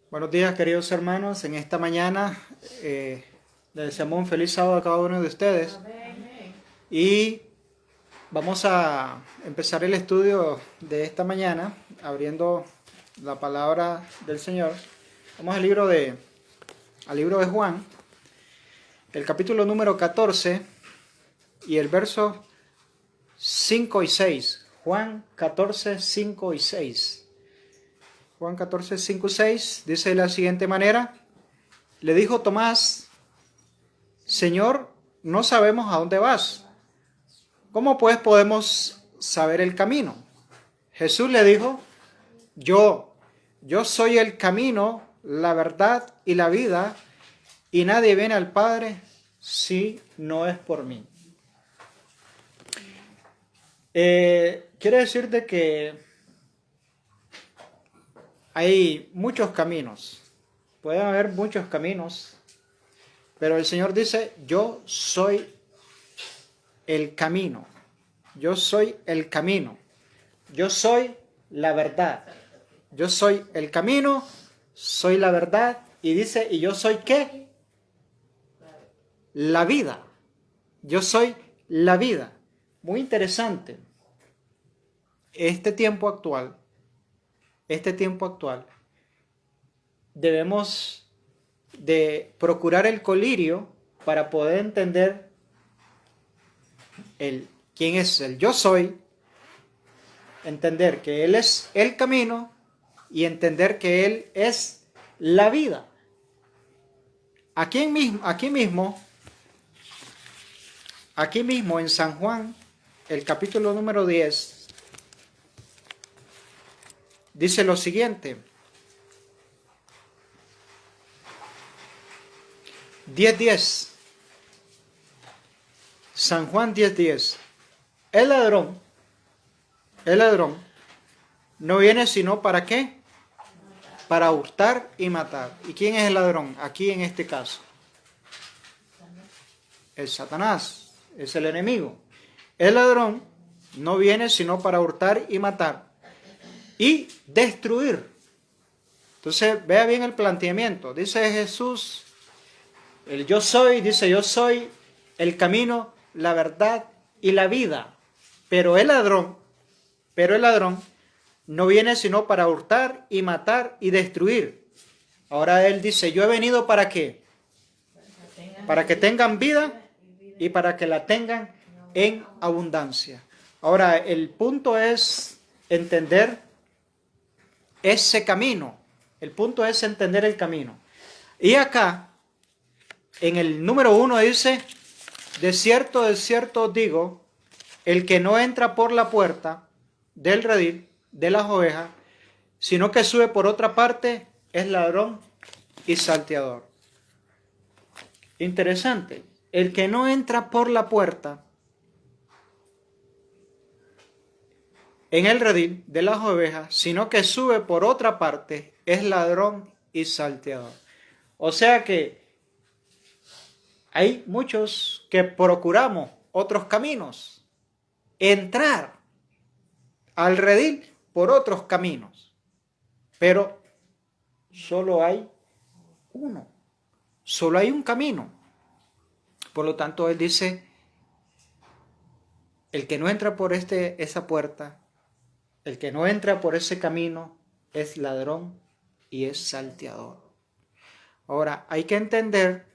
Buenos días, queridos hermanos. En esta mañana les deseamos un feliz sábado a cada uno de ustedes. Y vamos a empezar el estudio de esta mañana abriendo la palabra del Señor. Vamos al libro de Juan, el capítulo número 14 y el verso 5 y 6. Juan 14, 5 y 6. Juan 14, 5 y 6 dice de la siguiente manera: le dijo Tomás, Señor, no sabemos a dónde vas. ¿Cómo pues podemos saber el camino? Jesús le dijo, yo soy el camino, la verdad y la vida, y nadie viene al Padre si no es por mí. Quiere decirte que hay muchos caminos, pueden haber muchos caminos, pero el Señor dice, yo soy el camino, yo soy el camino, yo soy la verdad, yo soy el camino, soy la verdad, y dice, ¿y yo soy qué? La vida, yo soy la vida. Muy interesante, este tiempo actual, debemos de procurar el colirio para poder entender quién es el yo soy, entender que Él es el camino y entender que Él es la vida. Aquí mismo en San Juan, el capítulo número 10, dice lo siguiente: 10:10. San Juan 10:10. El ladrón no viene sino ¿para qué? Para hurtar y matar. ¿Y quién es el ladrón? Aquí en este caso, el Satanás, es el enemigo. El ladrón no viene sino para hurtar y matar y destruir. Entonces, vea bien el planteamiento. Dice Jesús, el yo soy, dice yo soy el camino, la verdad y la vida. Pero el ladrón no viene sino para hurtar y matar y destruir. Ahora él dice, yo he venido ¿para qué? Para que tengan vida y para que la tengan en abundancia. Ahora, el punto es entender ese camino. El punto es entender el camino. Y acá, en el número 1 dice, de cierto os digo, el que no entra por la puerta del redil de las ovejas, sino que sube por otra parte, es ladrón y salteador. Interesante. El que no entra por la puerta en el redil de las ovejas, sino que sube por otra parte, es ladrón y salteador. O sea que hay muchos que procuramos otros caminos, entrar al redil por otros caminos, pero solo hay uno, solo hay un camino. Por lo tanto, él dice, el que no entra por esa puerta, el que no entra por ese camino, es ladrón y es salteador. Ahora, hay que entender,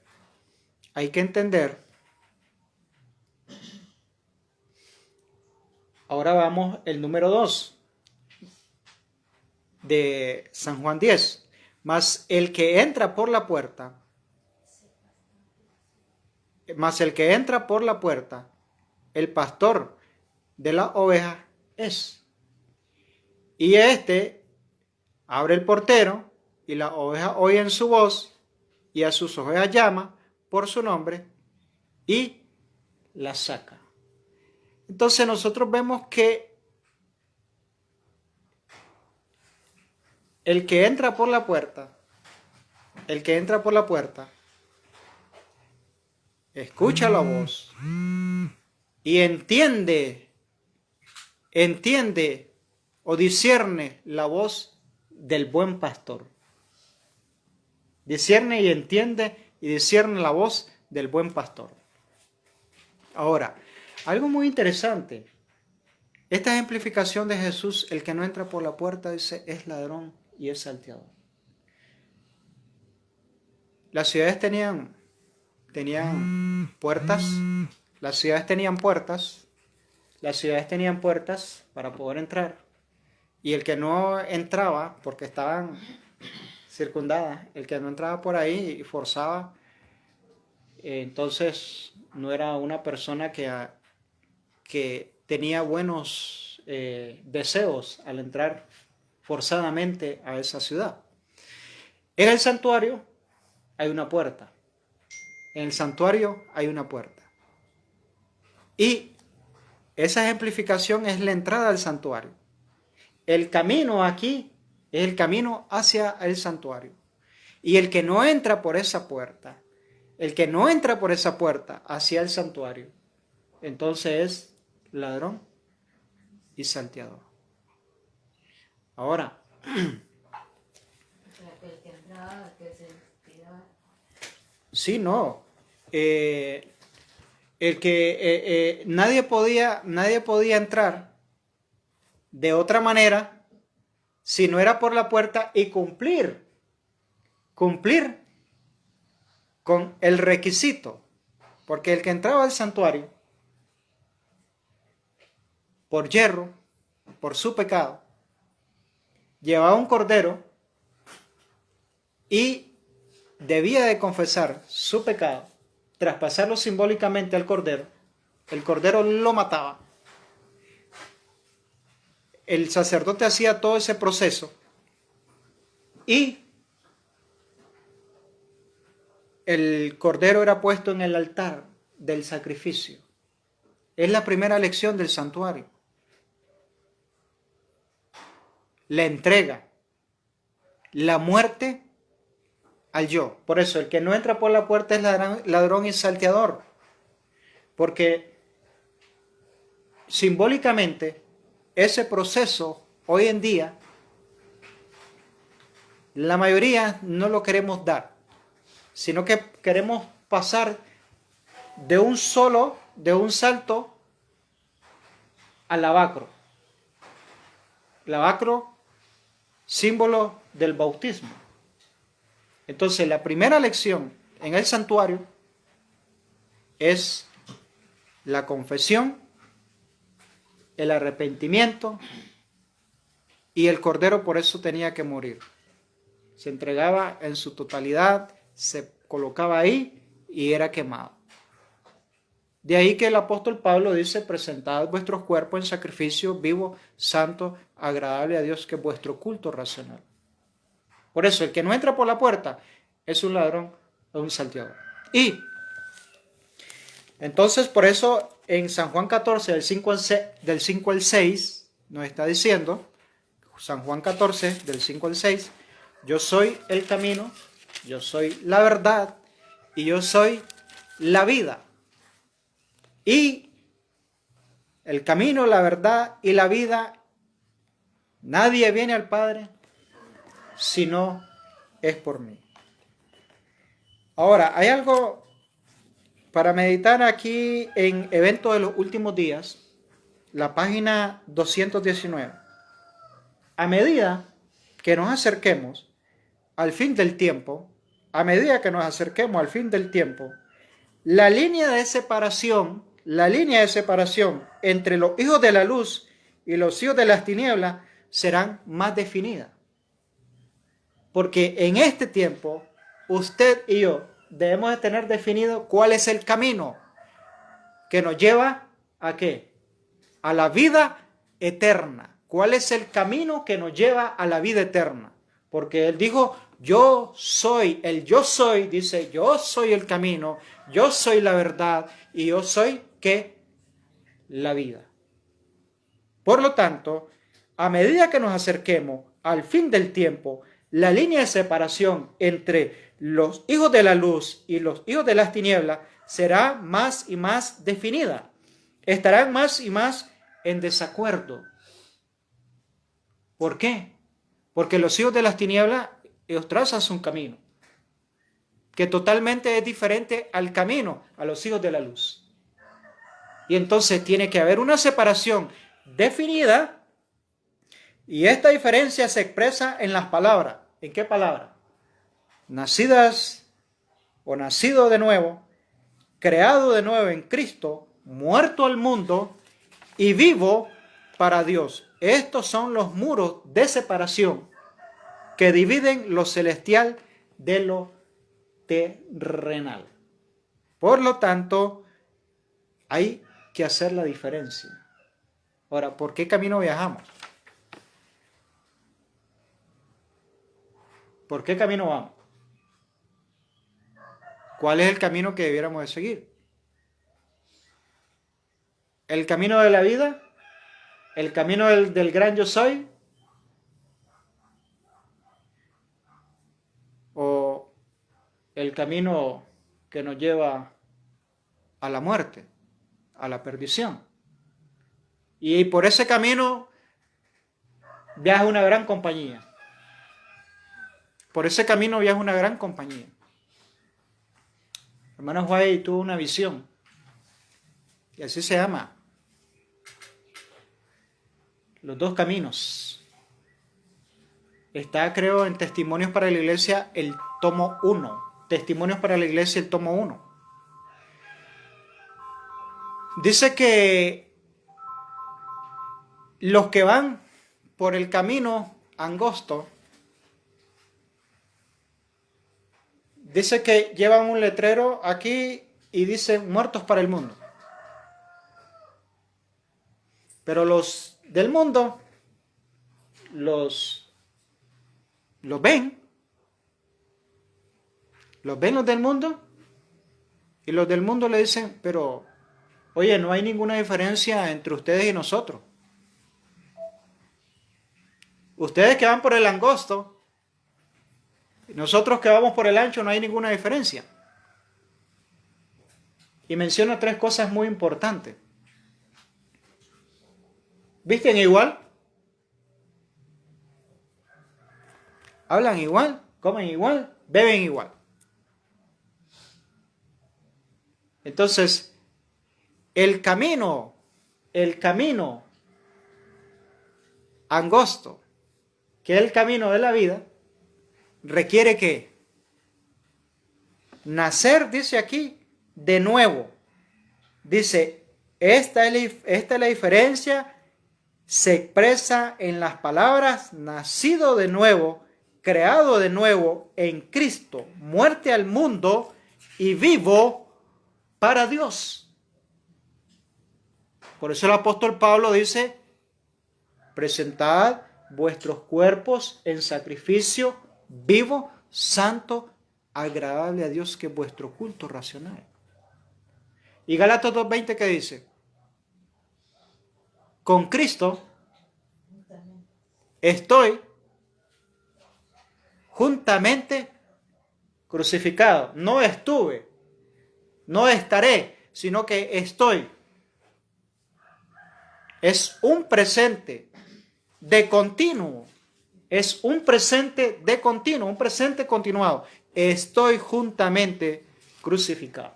ahora vamos el número 2 de San Juan 10. Mas el que entra por la puerta, el pastor de la oveja es. Y este abre el portero, y la oveja oye su voz, y a sus ovejas llama por su nombre, y las saca. Entonces nosotros vemos que el que entra por la puerta, escucha la voz y entiende o discierne la voz del buen pastor. Discierne y entiende y discierne la voz del buen pastor. Ahora, algo muy interesante. Esta ejemplificación de Jesús, el que no entra por la puerta, dice, es ladrón y es salteador. Las ciudades tenían puertas. Las ciudades tenían puertas. Las ciudades tenían puertas para poder entrar. Y el que no entraba, porque estaban circundadas, el que no entraba por ahí y forzaba, entonces no era una persona que tenía buenos deseos al entrar forzadamente a esa ciudad. En el santuario hay una puerta. En el santuario hay una puerta. Y esa ejemplificación es la entrada al santuario. El camino aquí es el camino hacia el santuario. Y el que no entra por esa puerta, hacia el santuario, entonces es ladrón y salteador. Ahora, sí, no. Nadie podía entrar de otra manera si no era por la puerta y cumplir con el requisito. Porque el que entraba al santuario por yerro, por su pecado, llevaba un cordero y debía de confesar su pecado, traspasarlo simbólicamente al cordero. El cordero lo mataba. El sacerdote hacía todo ese proceso y el cordero era puesto en el altar del sacrificio. Es la primera lección del santuario. La entrega, la muerte al yo. Por eso, el que no entra por la puerta es ladrón y salteador. Porque simbólicamente, ese proceso hoy en día, la mayoría no lo queremos dar, sino que queremos pasar de un salto al lavacro. Lavacro, símbolo del bautismo. Entonces, la primera lección en el santuario es la confesión, el arrepentimiento, y el cordero por eso tenía que morir. Se entregaba en su totalidad, se colocaba ahí y era quemado. De ahí que el apóstol Pablo dice, presentad vuestros cuerpos en sacrificio vivo, santo, agradable a Dios, que es vuestro culto racional. Por eso, el que no entra por la puerta es un ladrón o un salteador. Y entonces, por eso, en San Juan 14, del 5 al 6, nos está diciendo, San Juan 14, del 5 al 6, yo soy el camino, yo soy la verdad y yo soy la vida. Y el camino, la verdad y la vida, nadie viene al Padre si no es por mí. Ahora, hay algo para meditar aquí en Eventos de los Últimos Días, la página 219. A medida que nos acerquemos al fin del tiempo, la línea de separación entre los hijos de la luz y los hijos de las tinieblas serán más definidas. Porque en este tiempo, usted y yo debemos de tener definido cuál es el camino que nos lleva ¿a qué? A la vida eterna. ¿Cuál es el camino que nos lleva a la vida eterna? Porque él dijo, yo soy, dice, yo soy el camino, yo soy la verdad y yo soy, ¿qué? La vida. Por lo tanto, a medida que nos acerquemos al fin del tiempo, la línea de separación entre los hijos de la luz y los hijos de las tinieblas será más y más definida. Estarán más y más en desacuerdo. ¿Por qué? Porque los hijos de las tinieblas, ellos trazan su camino. que totalmente es diferente al camino, a los hijos de la luz. Y entonces tiene que haber una separación definida, y esta diferencia se expresa en las palabras. ¿En qué palabras? Nacidas o nacido de nuevo, creado de nuevo en Cristo, muerto al mundo y vivo para Dios. Estos son los muros de separación que dividen lo celestial de lo terrenal. Por lo tanto, hay que hacer la diferencia. Ahora, ¿por qué camino viajamos? ¿Por qué camino vamos? ¿Cuál es el camino que debiéramos de seguir? ¿El camino de la vida? ¿El camino del gran yo soy? ¿O el camino que nos lleva a la muerte, a la perdición? Y por ese camino viaja una gran compañía. Por ese camino viaja una gran compañía. Hermano Juárez tuvo una visión, y así se llama: los dos caminos. Está, creo, en Testimonios para la Iglesia, el tomo 1. Testimonios para la Iglesia, el tomo 1. Dice que los que van por el camino angosto, dice que llevan un letrero aquí y dice muertos para el mundo. Pero los del mundo los ven. Los ven los del mundo, y los del mundo le dicen, pero oye, no hay ninguna diferencia entre ustedes y nosotros. Ustedes que van por el angosto, nosotros que vamos por el ancho, no hay ninguna diferencia. Y menciona 3 cosas muy importantes. ¿Visten igual? ¿Hablan igual? ¿Comen igual? ¿Beben igual? Entonces, el camino angosto, que es el camino de la vida, requiere que nacer, dice aquí, de nuevo. Dice, esta es la diferencia, se expresa en las palabras nacido de nuevo, creado de nuevo en Cristo, muerte al mundo y vivo para Dios. Por eso el apóstol Pablo dice, presentad vuestros cuerpos en sacrificio vivo, santo, agradable a Dios, que es vuestro culto racional. Y Gálatas 2:20, ¿qué dice? Con Cristo estoy juntamente crucificado. No estuve, no estaré, sino que estoy. Es un presente de continuo. Es un presente de continuo, un presente continuado. Estoy juntamente crucificado.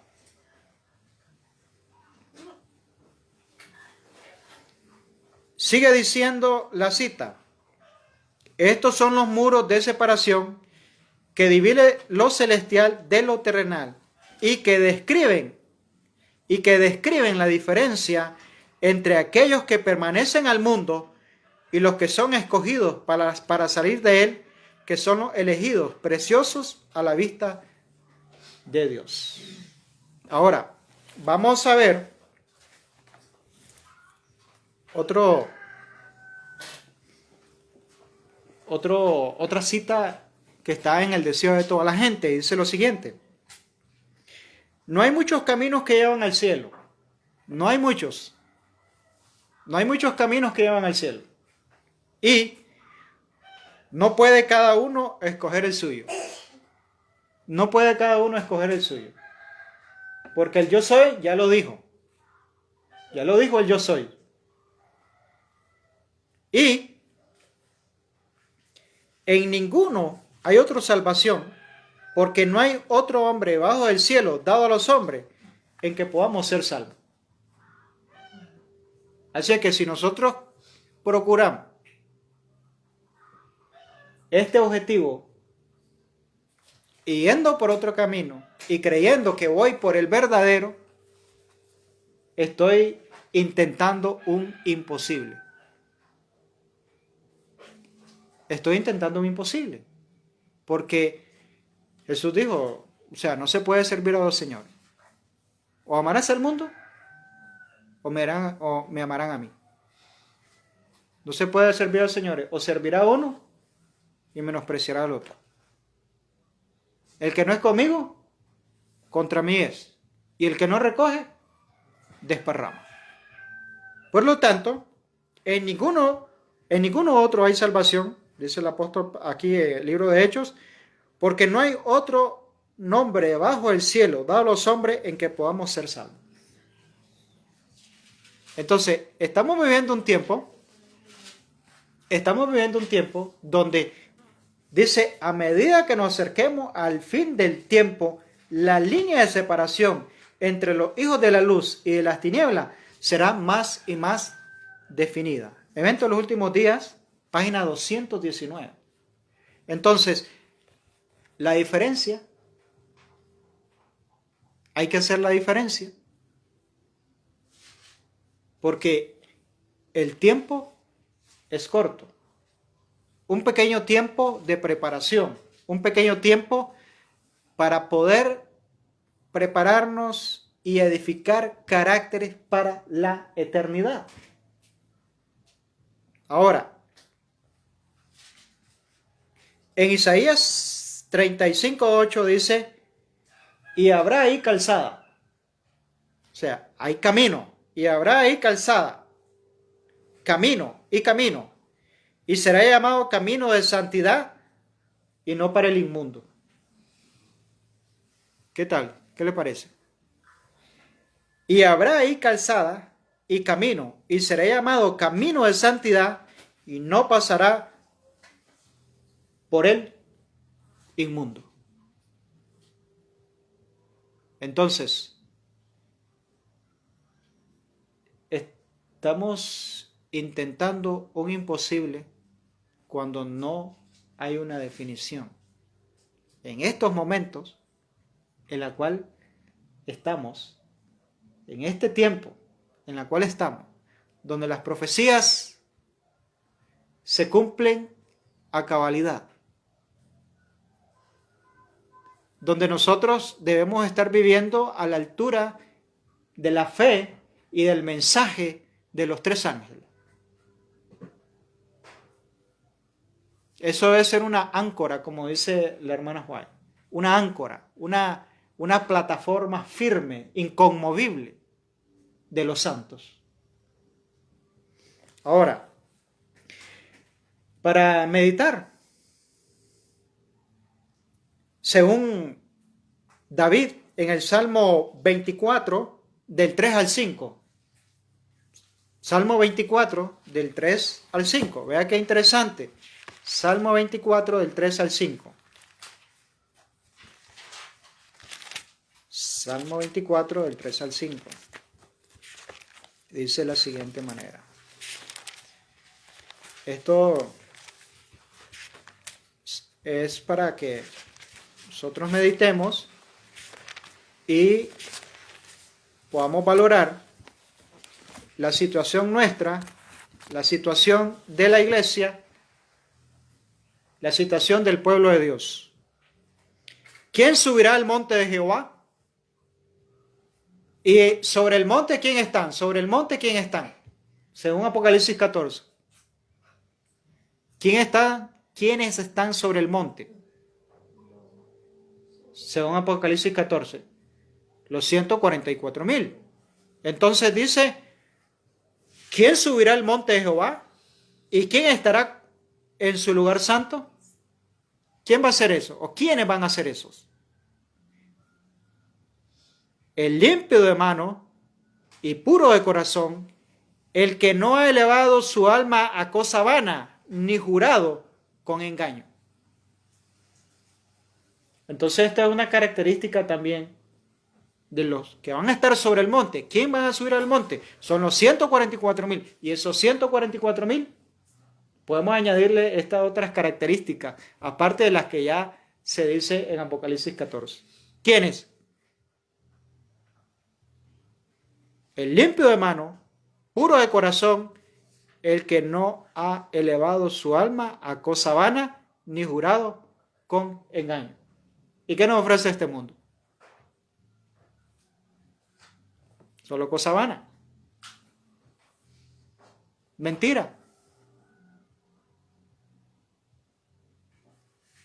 Sigue diciendo la cita. Estos son los muros de separación que dividen lo celestial de lo terrenal y que describen la diferencia entre aquellos que permanecen al mundo y los que son escogidos para salir de él, que son los elegidos, preciosos a la vista de Dios. Ahora, vamos a ver otra cita que está en el deseo de toda la gente. Dice lo siguiente: no hay muchos caminos que llevan al cielo. No hay muchos caminos que llevan al cielo. Y no puede cada uno escoger el suyo. No puede cada uno escoger el suyo. Porque el yo soy ya lo dijo. Ya lo dijo el yo soy. Y en ninguno hay otra salvación, porque no hay otro hombre bajo el cielo dado a los hombres en que podamos ser salvos. Así que si nosotros procuramos este objetivo y yendo por otro camino y creyendo que voy por el verdadero, estoy intentando un imposible. Estoy intentando un imposible. Porque Jesús dijo, o sea, no se puede servir a dos señores. O amarás al mundo o me amarán a mí. No se puede servir al Señor. O servirá a uno y menospreciará al otro. El que no es conmigo, contra mí es. Y el que no recoge, desparrama. Por lo tanto, en ninguno otro hay salvación, dice el apóstol aquí en el libro de Hechos, porque no hay otro nombre bajo el cielo dado a los hombres en que podamos ser salvos. Entonces, estamos viviendo un tiempo donde dice, a medida que nos acerquemos al fin del tiempo, la línea de separación entre los hijos de la luz y de las tinieblas será más y más definida. Evento de los últimos días, página 219. Entonces, la diferencia, hay que hacer la diferencia, porque el tiempo es corto. Un pequeño tiempo de preparación, un pequeño tiempo para poder prepararnos y edificar caracteres para la eternidad. Ahora, en Isaías 35:8 dice, y habrá ahí calzada. O sea, hay camino, y habrá ahí calzada. Camino y camino. Y será llamado camino de santidad y no para el inmundo. ¿Qué tal? ¿Qué le parece? Y habrá ahí calzada y camino, y será llamado camino de santidad y no pasará por el inmundo. Entonces, estamos intentando un imposible cuando no hay una definición. En estos momentos en la cual estamos, en este tiempo en la cual estamos, donde las profecías se cumplen a cabalidad, donde nosotros debemos estar viviendo a la altura de la fe y del mensaje de los tres ángeles. Eso debe ser una áncora, como dice la hermana Juárez, una áncora, una plataforma firme, inconmovible de los santos. Ahora, para meditar, según David en el Salmo 24, del 3 al 5. Salmo 24, del 3 al 5. Vea qué interesante. Salmo 24, del 3 al 5. Salmo 24, del 3 al 5. Dice de la siguiente manera. Esto es para que nosotros meditemos y podamos valorar la situación nuestra, la situación de la iglesia, la situación del pueblo de Dios. ¿Quién subirá al monte de Jehová? Y sobre el monte, ¿quién están? Sobre el monte, ¿quién están? Según Apocalipsis 14. ¿Quiénes están sobre el monte? Según Apocalipsis 14. Los 144,000. Entonces dice, ¿quién subirá al monte de Jehová? ¿Y quién estará en su lugar santo? ¿Quién va a hacer eso? ¿O quiénes van a hacer eso? El limpio de mano y puro de corazón, el que no ha elevado su alma a cosa vana, ni jurado con engaño. Entonces esta es una característica también de los que van a estar sobre el monte. ¿Quién va a subir al monte? Son los 144,000. Y esos 144,000 podemos añadirle estas otras características, aparte de las que ya se dice en Apocalipsis 14. ¿Quiénes? El limpio de mano, puro de corazón, el que no ha elevado su alma a cosa vana, ni jurado con engaño. ¿Y qué nos ofrece este mundo? Solo cosa vana. Mentira.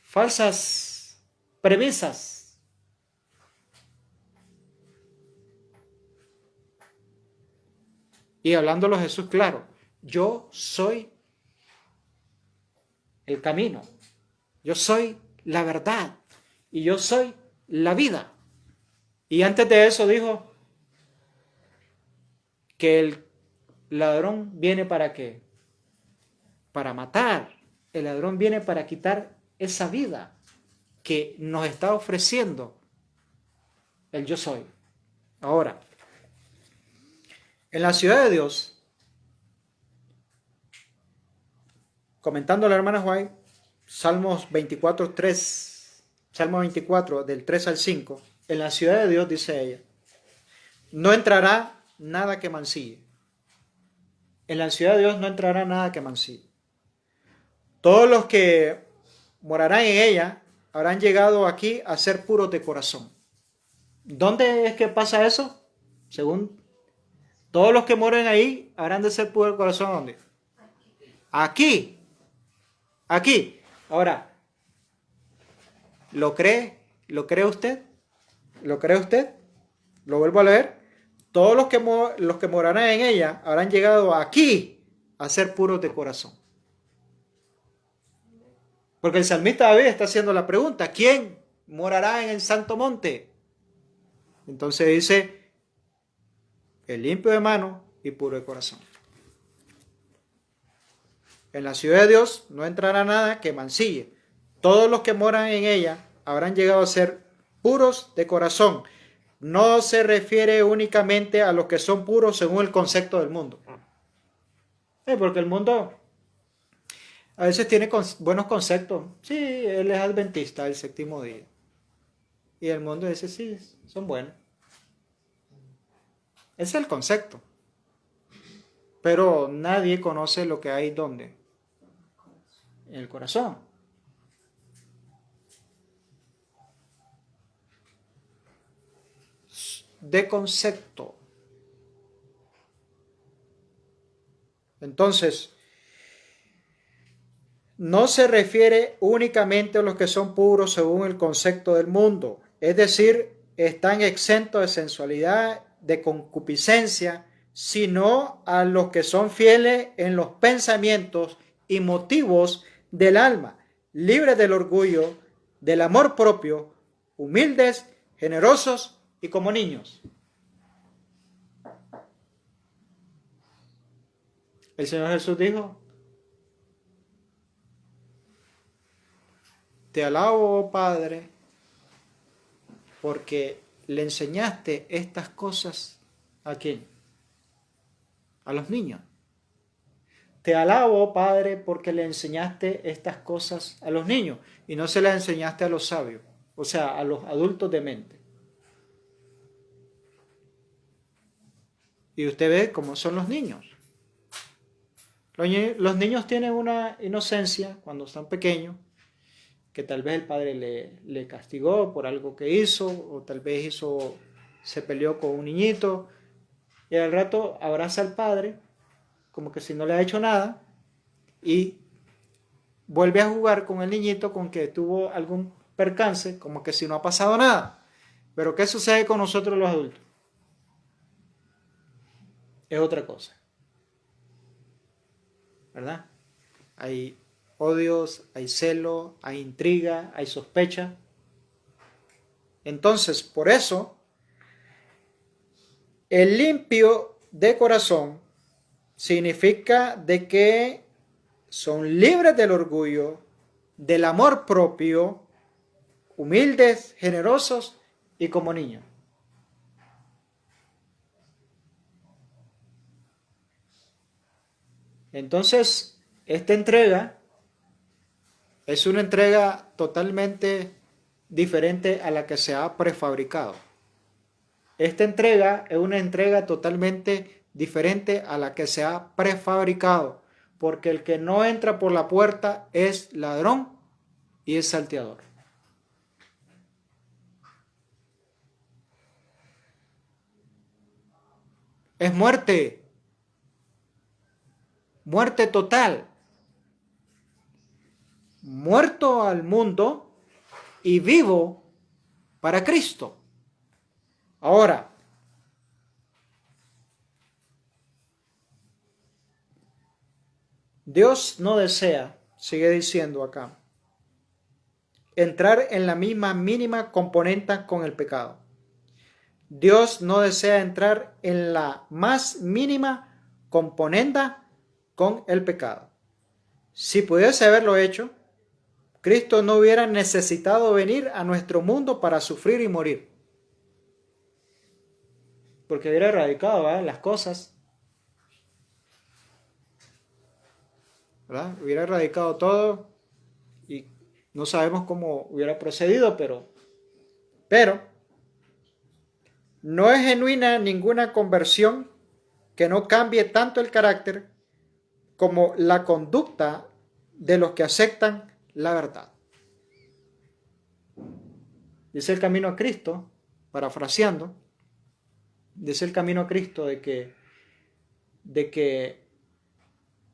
Falsas premisas. Y hablándolo Jesús claro, yo soy el camino, yo soy la verdad y yo soy la vida. Y antes de eso dijo que el ladrón viene ¿para qué? Para matar. El ladrón viene para quitar esa vida que nos está ofreciendo el yo soy. Ahora, en la ciudad de Dios, comentando a la hermana White, Salmos 24, 3, Salmo 24, del 3 al 5, en la ciudad de Dios, dice ella, no entrará nada que mancille. En la ciudad de Dios no entrará nada que mancille. Todos los que morarán en ella habrán llegado aquí a ser puros de corazón. ¿Dónde es que pasa eso? Según todos los que moren ahí habrán de ser puros de corazón. ¿Dónde? Aquí. Aquí. Ahora, ¿lo cree? ¿Lo cree usted? ¿Lo cree usted? Lo vuelvo a leer. Todos los que morarán en ella habrán llegado aquí a ser puros de corazón. Porque el salmista David está haciendo la pregunta, ¿quién morará en el santo monte? Entonces dice, el limpio de mano y puro de corazón. En la ciudad de Dios no entrará nada que mancille. Todos los que moran en ella habrán llegado a ser puros de corazón. No se refiere únicamente a los que son puros según el concepto del mundo. Porque el mundo a veces tiene buenos conceptos. Sí, él es adventista el séptimo día. Y el mundo dice, sí, son buenos. Ese es el concepto. Pero nadie conoce lo que hay ¿dónde? En el corazón. De concepto. Entonces, no se refiere únicamente a los que son puros según el concepto del mundo, es decir, están exentos de sensualidad, de concupiscencia, sino a los que son fieles en los pensamientos y motivos del alma, libres del orgullo, del amor propio, humildes, generosos y como niños. El Señor Jesús dijo, te alabo, oh Padre, porque le enseñaste estas cosas ¿a quién? A los niños. Te alabo, oh Padre, porque le enseñaste estas cosas a los niños y no se las enseñaste a los sabios, o sea, a los adultos de mente. Y usted ve cómo son los niños. Los niños tienen una inocencia cuando están pequeños, que tal vez el padre le castigó por algo que hizo, o tal vez se peleó con un niñito, y al rato abraza al padre, como que si no le ha hecho nada, y vuelve a jugar con el niñito con que tuvo algún percance, como que si no ha pasado nada. Pero ¿qué sucede con nosotros los adultos? Es otra cosa, ¿verdad? Hay odios, hay celo, hay intriga, hay sospecha. Entonces, por eso, el limpio de corazón significa de que son libres del orgullo, del amor propio, humildes, generosos y como niños. Entonces, esta entrega es una entrega totalmente diferente a la que se ha prefabricado. Esta entrega es una entrega totalmente diferente a la que se ha prefabricado, porque el que no entra por la puerta es ladrón y es salteador. Es muerte, muerte total. Muerto al mundo y vivo para Cristo. Ahora, Dios no desea, sigue diciendo acá, entrar en la misma mínima componente con el pecado. Dios no desea entrar en la más mínima componente con el pecado. Si pudiese haberlo hecho, Cristo no hubiera necesitado venir a nuestro mundo para sufrir y morir. Porque hubiera erradicado, ¿verdad?, las cosas. ¿Verdad? Hubiera erradicado todo y no sabemos cómo hubiera procedido, pero no es genuina ninguna conversión que no cambie tanto el carácter como la conducta de los que aceptan la verdad. Dice el camino a Cristo, parafraseando, dice el camino a Cristo de que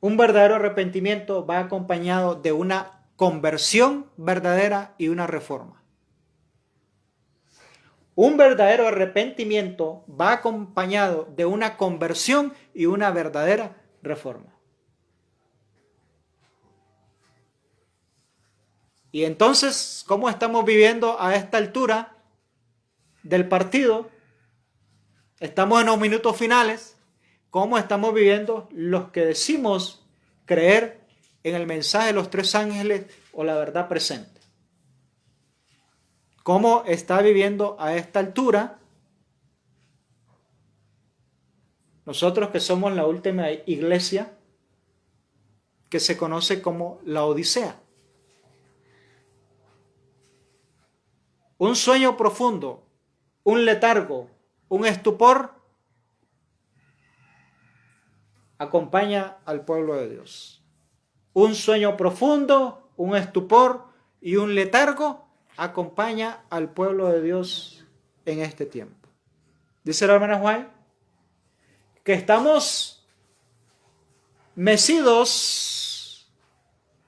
un verdadero arrepentimiento va acompañado de una conversión verdadera y una reforma. Un verdadero arrepentimiento va acompañado de una conversión y una verdadera reforma. Y entonces, ¿cómo estamos viviendo a esta altura del partido? Estamos en los minutos finales. ¿Cómo estamos viviendo los que decimos creer en el mensaje de los tres ángeles o la verdad presente? ¿Cómo está viviendo a esta altura nosotros que somos la última iglesia que se conoce como la Odisea? Un sueño profundo, un letargo, un estupor acompaña al pueblo de Dios. Un sueño profundo, un estupor y un letargo acompaña al pueblo de Dios en este tiempo. Dice la hermana Juan que estamos mecidos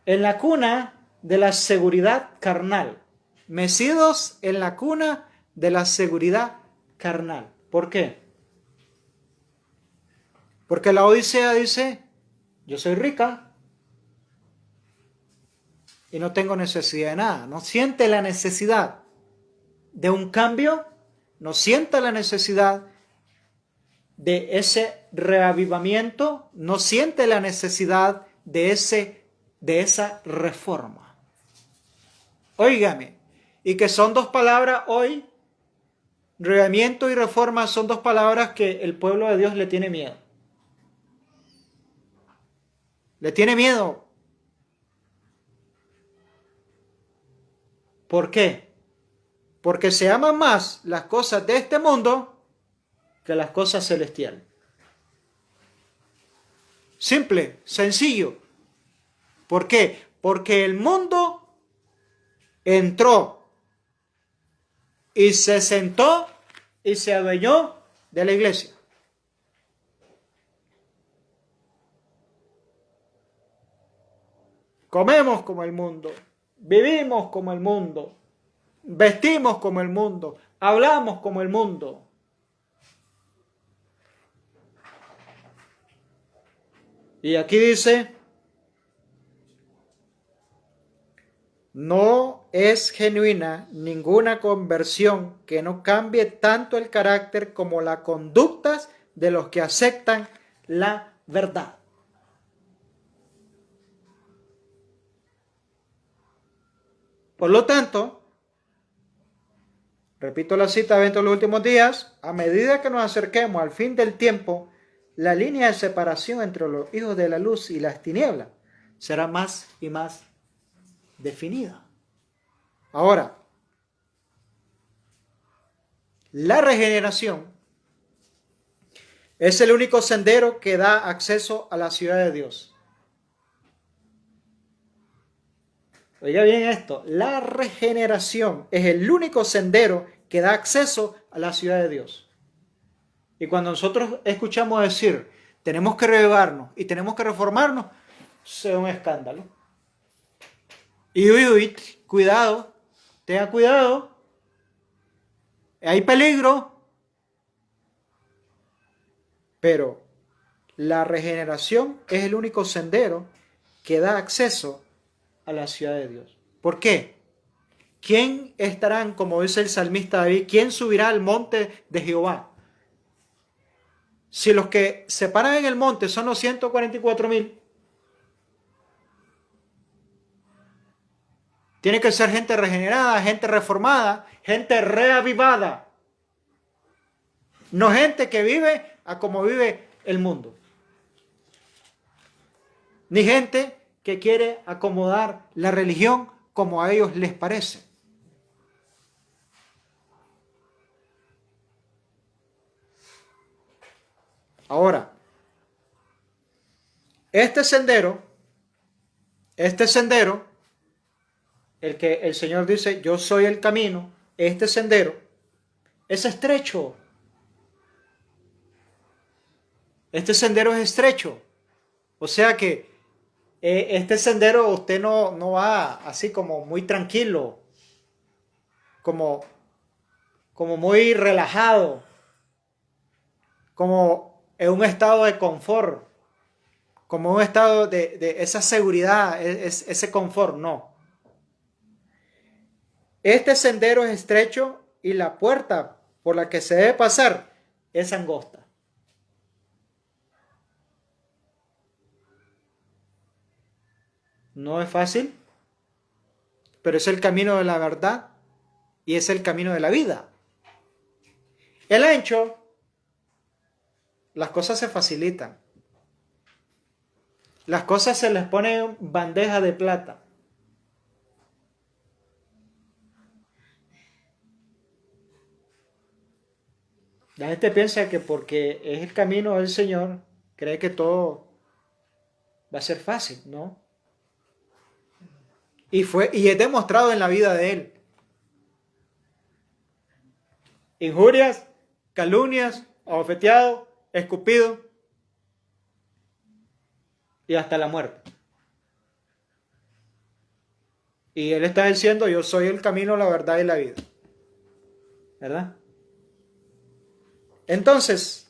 en la cuna de la seguridad carnal. Mecidos en la cuna de la seguridad carnal. ¿Por qué? Porque la Odisea dice, yo soy rica y no tengo necesidad de nada. No siente la necesidad de un cambio, no siente la necesidad de ese reavivamiento, no siente la necesidad de esa reforma. Óigame, y que son dos palabras hoy, reavivamiento y reforma son dos palabras que el pueblo de Dios le tiene miedo. Le tiene miedo. ¿Por qué? Porque se aman más las cosas de este mundo que las cosas celestiales. Simple, sencillo. ¿Por qué? Porque el mundo entró y se sentó y se adueñó de la iglesia. Comemos como el mundo, vivimos como el mundo, vestimos como el mundo, hablamos como el mundo. Y aquí dice, no es genuina ninguna conversión que no cambie tanto el carácter como las conductas de los que aceptan la verdad. Por lo tanto, Repito la cita, dentro de los últimos días, a medida que nos acerquemos al fin del tiempo, la línea de separación entre los hijos de la luz y las tinieblas será más y más definida. Ahora, la regeneración es el único sendero que da acceso a la ciudad de Dios. Oiga bien esto, la regeneración es el único sendero que da acceso a la ciudad de Dios. Y cuando nosotros escuchamos decir, tenemos que renovarnos y tenemos que reformarnos, es un escándalo. Y cuidado, tenga cuidado, hay peligro. Pero la regeneración es el único sendero que da acceso a la ciudad de Dios. ¿Por qué? ¿Quién estarán, como dice el salmista David, quién subirá al monte de Jehová? Si los que se paran en el monte son los 144,000, tiene que ser gente regenerada, gente reformada, gente reavivada. No gente que vive a como vive el mundo. Ni gente que quiere acomodar la religión como a ellos les parece. Ahora, este sendero, el que el Señor dice, yo soy el camino, este sendero, es estrecho. Este sendero es estrecho. O sea que este sendero usted no va así como muy tranquilo, como muy relajado, como en un estado de confort, como un estado de esa seguridad, ese confort, no. Este sendero es estrecho y la puerta por la que se debe pasar es angosta. No es fácil, pero es el camino de la verdad y es el camino de la vida. El ancho, las cosas se facilitan. Las cosas se les pone en bandeja de plata. La gente piensa que porque es el camino del Señor, cree que todo va a ser fácil, ¿no? Y es demostrado en la vida de él. Injurias, calumnias, abofeteado, escupido y hasta la muerte. Y él está diciendo, yo soy el camino, la verdad y la vida. ¿Verdad? Entonces,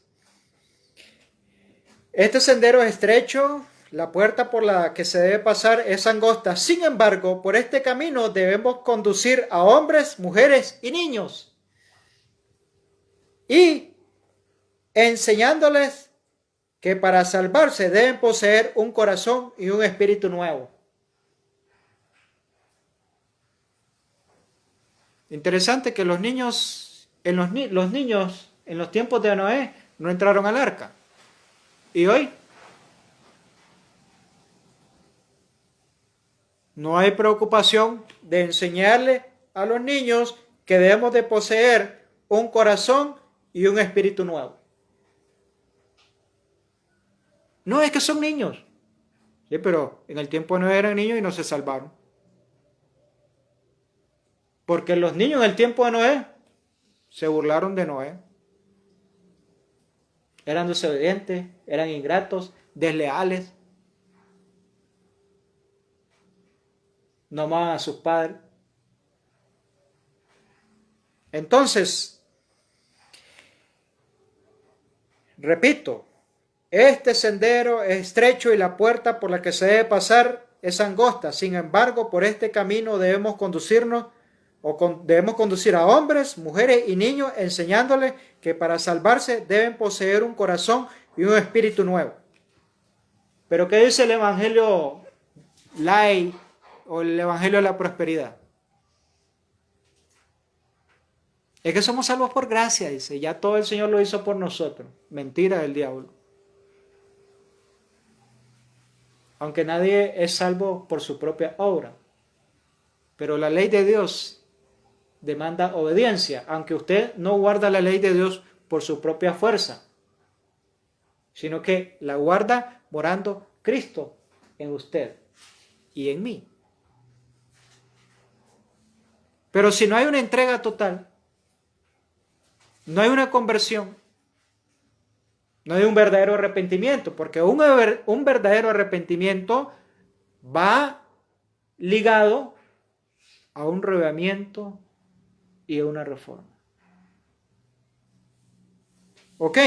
este sendero es estrecho, la puerta por la que se debe pasar es angosta. Sin embargo, por este camino debemos conducir a hombres, mujeres y niños. Y enseñándoles que para salvarse deben poseer un corazón y un espíritu nuevo. Interesante que los niños en los tiempos de Noé no entraron al arca. Y hoy no hay preocupación de enseñarle a los niños que debemos de poseer un corazón y un espíritu nuevo. No, es que son niños. Sí, pero en el tiempo no eran niños y no se salvaron. Porque los niños en el tiempo de Noé se burlaron de Noé. Eran desobedientes, eran ingratos, desleales. No amaban a sus padres. Entonces, repito, este sendero es estrecho y la puerta por la que se debe pasar es angosta. Sin embargo, por este camino debemos debemos conducir a hombres, mujeres y niños, enseñándoles que para salvarse deben poseer un corazón y un espíritu nuevo. Pero ¿qué dice el Evangelio light o el Evangelio de la prosperidad? Es que somos salvos por gracia, dice. Ya todo el Señor lo hizo por nosotros. Mentira del diablo. Aunque nadie es salvo por su propia obra. Pero la ley de Dios demanda obediencia, aunque usted no guarda la ley de Dios por su propia fuerza, sino que la guarda morando Cristo en usted y en mí. Pero si no hay una entrega total, no hay una conversión, no hay un verdadero arrepentimiento, porque un verdadero arrepentimiento va ligado a un reavivamiento y a una reforma. ¿Ok?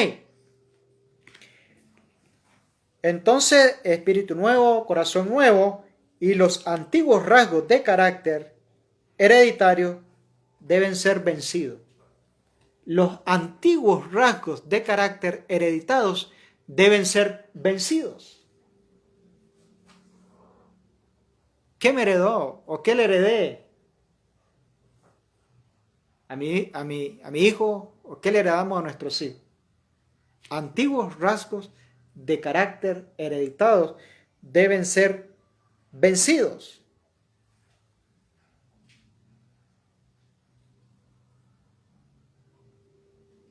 Entonces, espíritu nuevo, corazón nuevo y los antiguos rasgos de carácter hereditario deben ser vencidos. Los antiguos rasgos de carácter hereditados deben ser vencidos. ¿Qué me heredó o qué le heredé a mi hijo o qué le heredamos a nuestros hijos? Antiguos rasgos de carácter hereditados deben ser vencidos.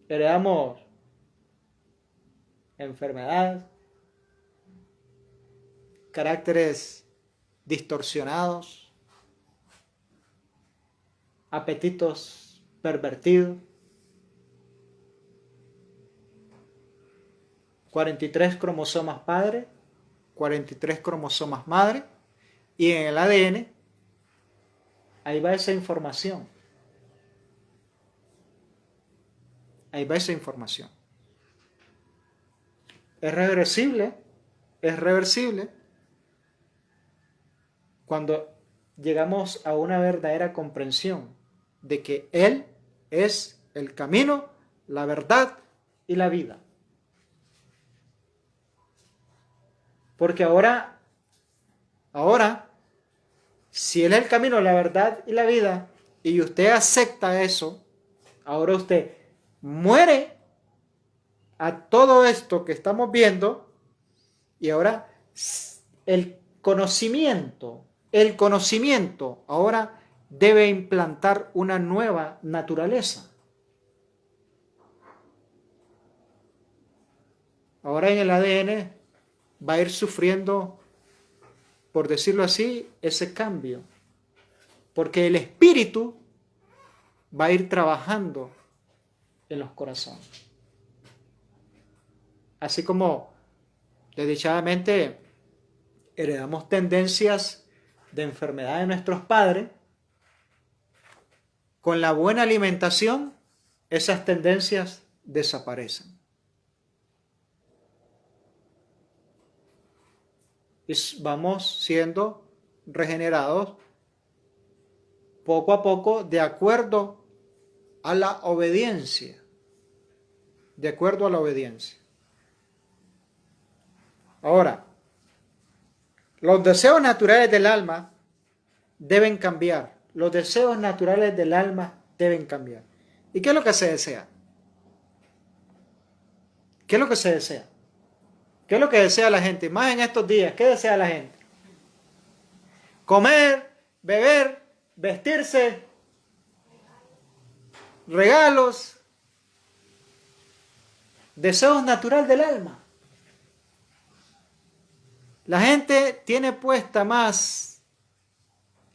Heredamos enfermedades, caracteres distorsionados, apetitos pervertidos, 43 cromosomas padre, 43 cromosomas madre, y en el ADN ahí va esa información. Ahí va esa información. Es reversible cuando llegamos a una verdadera comprensión de que Él es el camino, la verdad y la vida. Porque ahora, si Él es el camino, la verdad y la vida, y usted acepta eso, ahora usted muere a todo esto que estamos viendo, y ahora el conocimiento ahora debe implantar una nueva naturaleza. Ahora en el ADN va a ir sufriendo, por decirlo así, ese cambio. Porque el espíritu va a ir trabajando en los corazones. Así como, desdichadamente, heredamos tendencias de enfermedad de nuestros padres, con la buena alimentación, esas tendencias desaparecen. Y vamos siendo regenerados poco a poco de acuerdo a la obediencia. De acuerdo a la obediencia. Ahora, los deseos naturales del alma deben cambiar. Los deseos naturales del alma deben cambiar. ¿Y qué es lo que se desea? ¿Qué es lo que se desea? ¿Qué es lo que desea la gente? Más en estos días, ¿qué desea la gente? Comer, beber, vestirse, regalos, deseos naturales del alma. La gente tiene puesta más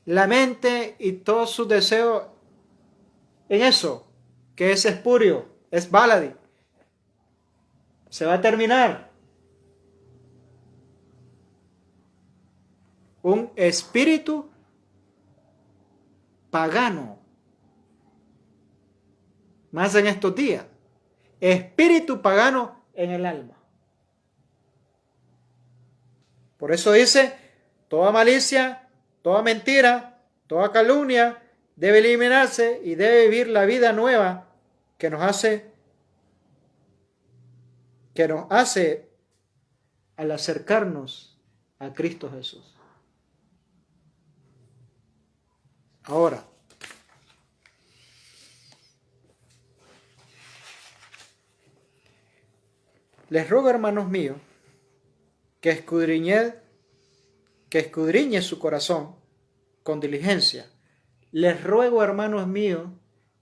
la mente y todos sus deseos en eso, que es espurio, es baladí. Se va a terminar. Un espíritu pagano. Más en estos días. Espíritu pagano en el alma. Por eso dice, toda malicia, toda mentira, toda calumnia debe eliminarse y debe vivir la vida nueva que nos hace al acercarnos a Cristo Jesús. Ahora, Les ruego, hermanos míos, que escudriñe su corazón con diligencia. Les ruego, hermanos míos,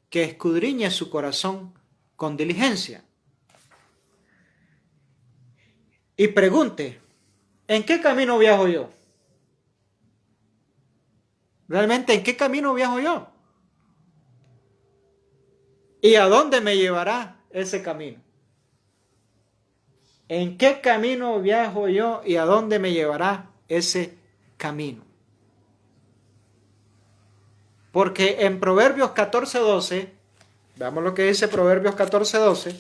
que escudriñe su corazón con diligencia. Y pregunte, ¿en qué camino viajo yo? ¿Realmente en qué camino viajo yo? ¿Y a dónde me llevará ese camino? ¿En qué camino viajo yo y a dónde me llevará ese camino? Porque en Proverbios 14:12, veamos lo que dice Proverbios 14:12,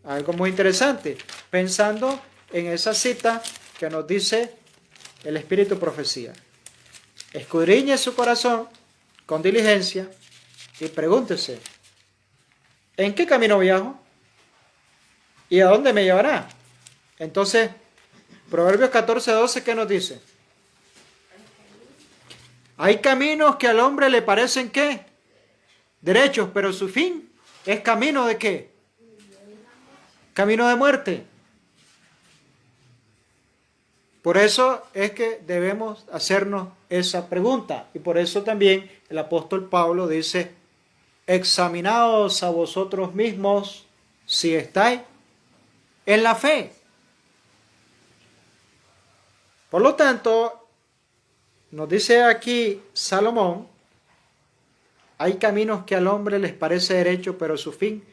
algo muy interesante, pensando en esa cita que nos dice el Espíritu Profecía. Escudriñe su corazón con diligencia y pregúntese, ¿en qué camino viajo? ¿Y a dónde me llevará? Entonces, Proverbios 14:12, ¿qué nos dice? Hay caminos que al hombre le parecen, ¿qué? Derechos, pero su fin es camino de ¿qué? Camino de muerte. Por eso es que debemos hacernos esa pregunta. Y por eso también el apóstol Pablo dice, examinaos a vosotros mismos si estáis en la fe. Por lo tanto, nos dice aquí Salomón, hay caminos que al hombre les parece derecho, pero su fin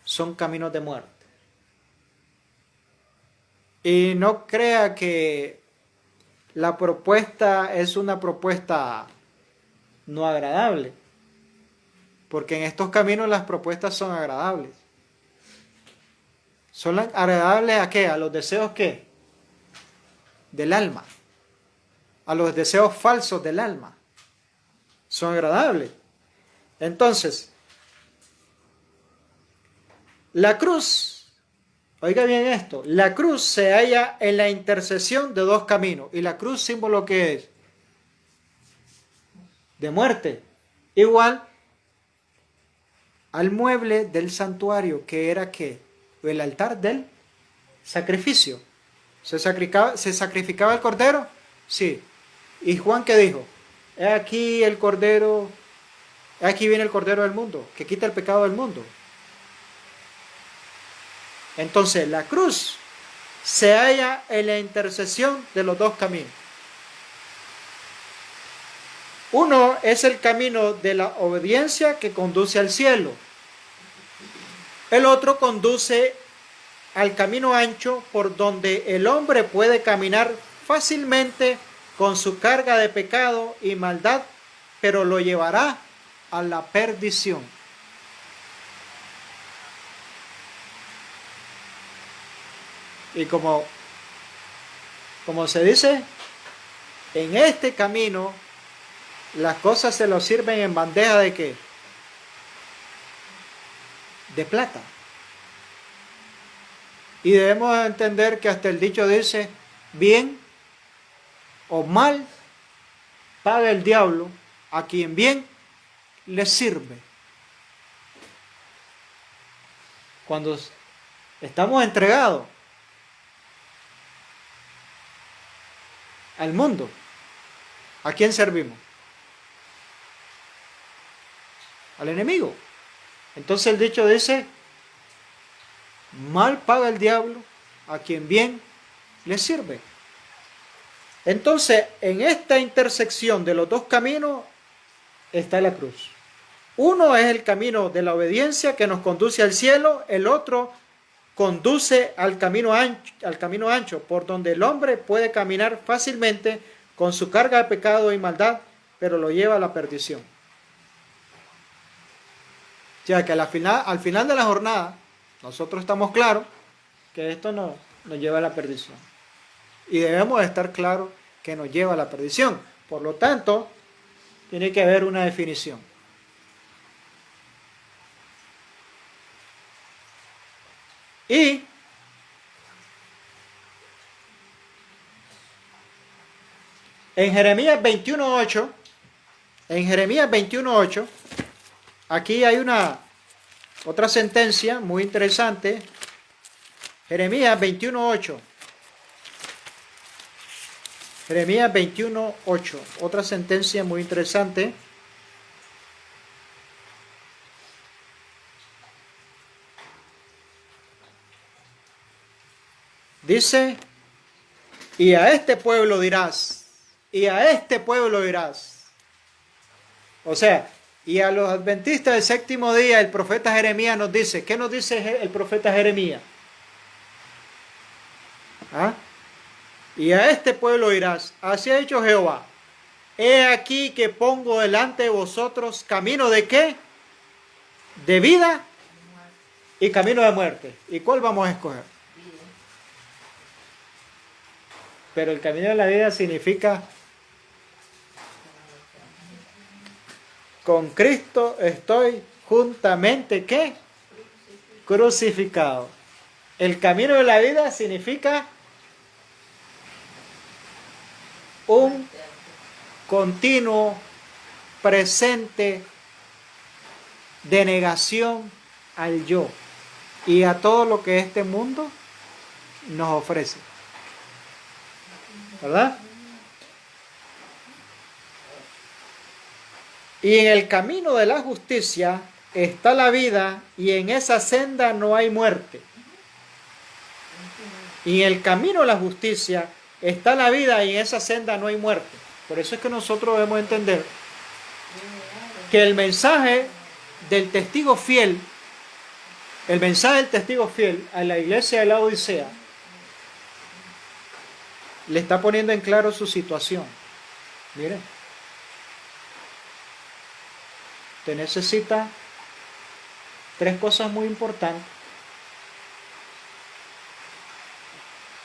son caminos de muerte. Y no crea que la propuesta es una propuesta no agradable, porque en estos caminos las propuestas son agradables. ¿Son agradables a qué? ¿A los deseos qué? Del alma. A los deseos falsos del alma. Son agradables. Entonces, la cruz, oiga bien esto, la cruz se halla en la intersección de dos caminos. ¿Y la cruz símbolo qué es? De muerte. Igual al mueble del santuario, que era ¿qué? El altar del sacrificio. ¿Se sacrificaba el cordero? Sí. ¿Y Juan qué dijo? He aquí el cordero, he aquí viene el cordero del mundo, que quita el pecado del mundo. Entonces, la cruz se halla en la intersección de los dos caminos. Uno es el camino de la obediencia que conduce al cielo. El otro conduce al camino ancho por donde el hombre puede caminar fácilmente con su carga de pecado y maldad, pero lo llevará a la perdición. Y como se dice, en este camino las cosas se lo sirven en bandeja de ¿qué? De plata. Y debemos entender que hasta el dicho dice, bien o mal paga el diablo a quien bien le sirve. Cuando estamos entregados al mundo, ¿a quién servimos? Al enemigo. Entonces el dicho dice, mal paga el diablo a quien bien le sirve. Entonces, en esta intersección de los dos caminos está la cruz. Uno es el camino de la obediencia que nos conduce al cielo, el otro conduce al camino ancho, por donde el hombre puede caminar fácilmente con su carga de pecado y maldad, pero lo lleva a la perdición. O sea que al final de la jornada, nosotros estamos claros que esto nos lleva a la perdición. Y debemos estar claros que nos lleva a la perdición. Por lo tanto, tiene que haber una definición. Y en Jeremías 21:8, aquí hay otra sentencia muy interesante. Jeremías 21:8. Jeremías 21:8. Otra sentencia muy interesante. Dice, y a este pueblo dirás, y a este pueblo dirás. O sea, y a los adventistas del séptimo día, el profeta Jeremías nos dice, ¿qué nos dice el profeta Jeremías? ¿Ah? Y a este pueblo dirás, así ha dicho Jehová, he aquí que pongo delante de vosotros camino de ¿qué? De vida y camino de muerte. ¿Y cuál vamos a escoger? Pero el camino de la vida significa con Cristo estoy juntamente ¿qué? Crucificado. El camino de la vida significa un continuo presente de negación al yo y a todo lo que este mundo nos ofrece. ¿Verdad? Y en el camino de la justicia está la vida, y en esa senda no hay muerte. Y en el camino de la justicia está la vida, y en esa senda no hay muerte. Por eso es que nosotros debemos entender que el mensaje del testigo fiel, el mensaje del testigo fiel a la iglesia de la Odisea, le está poniendo en claro su situación. Miren, te necesita tres cosas muy importantes.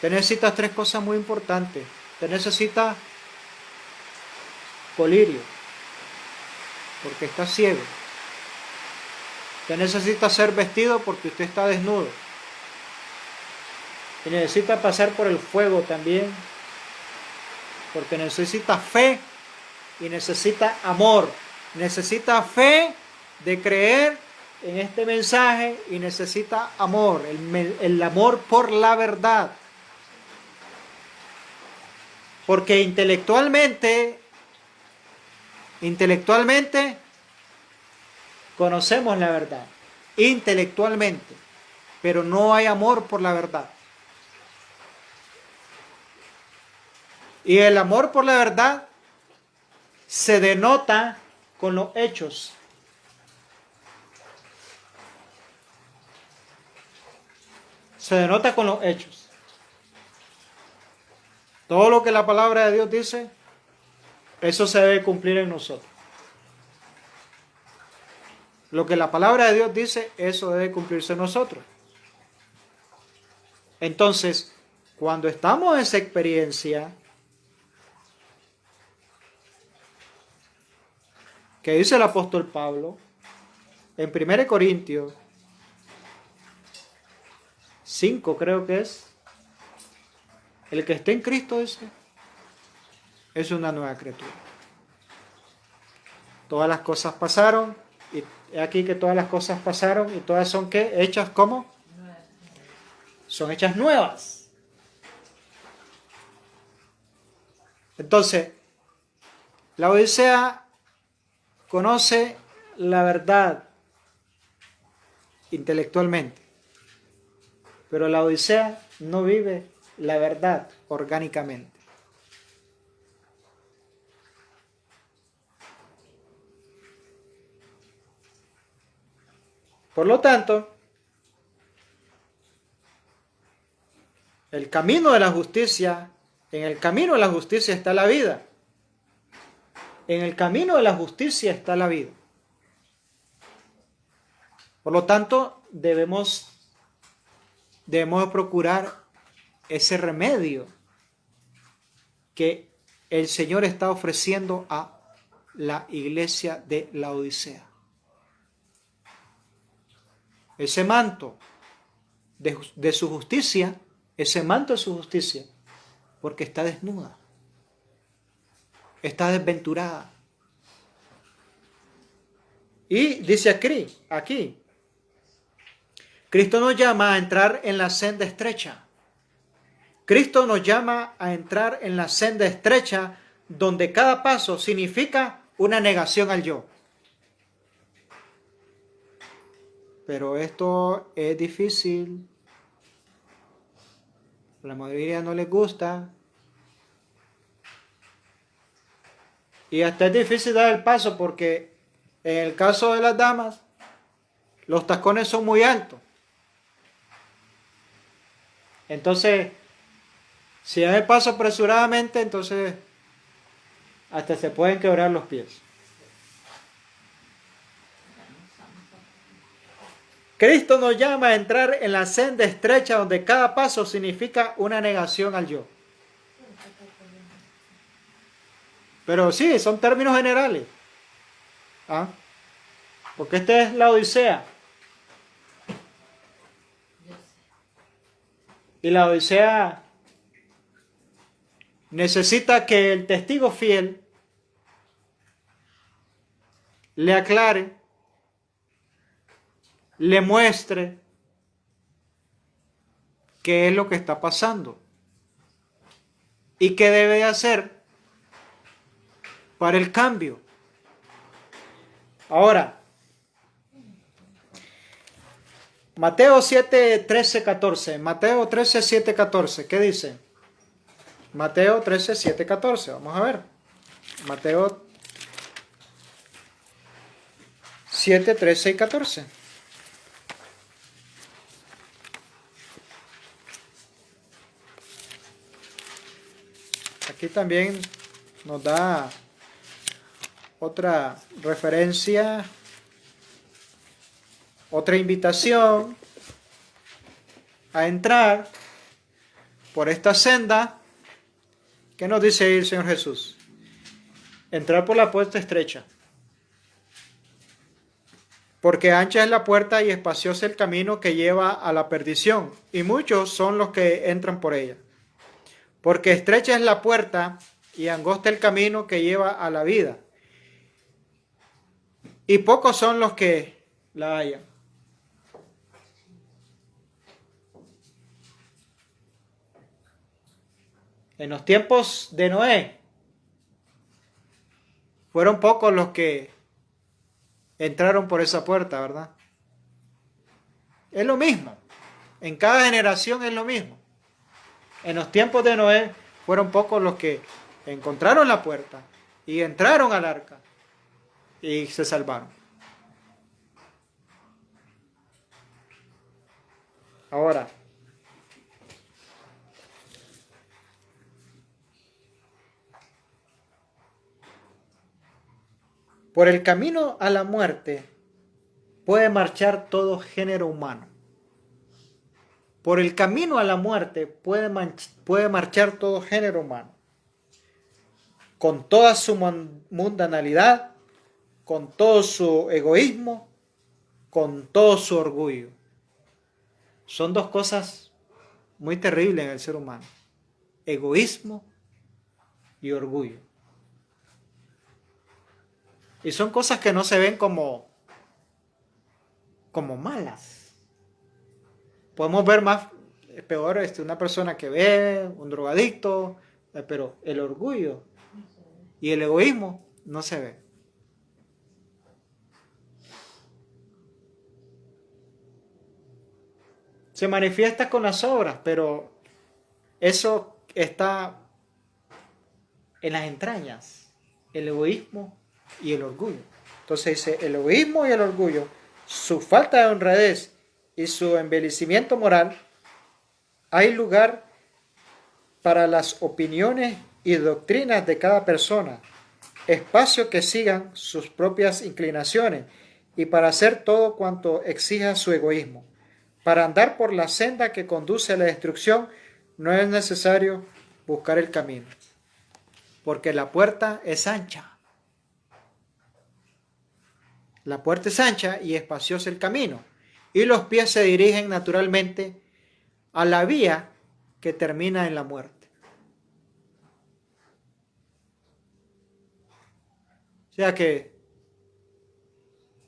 Te necesitas tres cosas muy importantes. Te necesita colirio, porque está ciego. Te necesita ser vestido porque usted está desnudo. Y necesita pasar por el fuego también, porque necesita fe y necesita amor. Necesita fe de creer en este mensaje y necesita amor, el amor por la verdad. Porque intelectualmente conocemos la verdad, intelectualmente, pero no hay amor por la verdad. Y el amor por la verdad se denota con los hechos. Se denota con los hechos. Todo lo que la palabra de Dios dice, eso se debe cumplir en nosotros. Lo que la palabra de Dios dice, eso debe cumplirse en nosotros. Entonces, cuando estamos en esa experiencia, que dice el apóstol Pablo, en 1 Corintios 5 creo que es, el que esté en Cristo es una nueva criatura. Todas las cosas pasaron, y aquí que todas las cosas pasaron, y todas son ¿qué? Hechas ¿cómo? Son hechas nuevas. Entonces, la Odisea conoce la verdad intelectualmente, pero la Odisea no vive la verdad orgánicamente. Por lo tanto, el camino de la justicia, en el camino de la justicia está la vida. En el camino de la justicia está la vida. Por lo tanto, debemos procurar ese remedio que el Señor está ofreciendo a la iglesia de la Odisea. Ese manto de su justicia, ese manto de su justicia, porque está desnuda, está desventurada. Y dice aquí, Cristo nos llama a entrar en la senda estrecha. Cristo nos llama a entrar en la senda estrecha donde cada paso significa una negación al yo. Pero esto es difícil. A la mayoría no les gusta. Y hasta es difícil dar el paso porque en el caso de las damas, los tacones son muy altos. Entonces, si dan el paso apresuradamente, entonces hasta se pueden quebrar los pies. Cristo nos llama a entrar en la senda estrecha donde cada paso significa una negación al yo. Pero sí, son términos generales. ¿Ah? Porque esta es la Odisea. Y la Odisea necesita que el testigo fiel le aclare, le muestre qué es lo que está pasando y qué debe hacer para el cambio. Ahora, Mateo 7, 13, 14. Mateo 13, 7, 14. ¿Qué dice? Mateo 13, 7, 14. Vamos a ver. Mateo 7, 13 y 14. Aquí también nos da otra referencia, otra invitación a entrar por esta senda. ¿Qué nos dice ahí el Señor Jesús? Entrar por la puerta estrecha. Porque ancha es la puerta y espacioso el camino que lleva a la perdición, y muchos son los que entran por ella. Porque estrecha es la puerta y angosta el camino que lleva a la vida, y pocos son los que la hallan. En los tiempos de Noé, fueron pocos los que entraron por esa puerta, ¿verdad? Es lo mismo. En cada generación es lo mismo. En los tiempos de Noé fueron pocos los que encontraron la puerta y entraron al arca y se salvaron. Ahora, por el camino a la muerte puede marchar todo género humano. Por el camino a la muerte puede marchar todo género humano. Con toda su mundanalidad, con todo su egoísmo, con todo su orgullo. Son dos cosas muy terribles en el ser humano. Egoísmo y orgullo. Y son cosas que no se ven como malas. Podemos ver más, peor, una persona que bebe, un drogadicto, pero el orgullo y el egoísmo no se ve. Se manifiesta con las obras, pero eso está en las entrañas, el egoísmo y el orgullo. Entonces dice, el egoísmo y el orgullo, su falta de honradez y su embellecimiento moral, hay lugar para las opiniones y doctrinas de cada persona, espacio que sigan sus propias inclinaciones y para hacer todo cuanto exija su egoísmo. Para andar por la senda que conduce a la destrucción no es necesario buscar el camino, porque la puerta es ancha. La puerta es ancha y espacioso el camino, y los pies se dirigen naturalmente a la vía que termina en la muerte. O sea que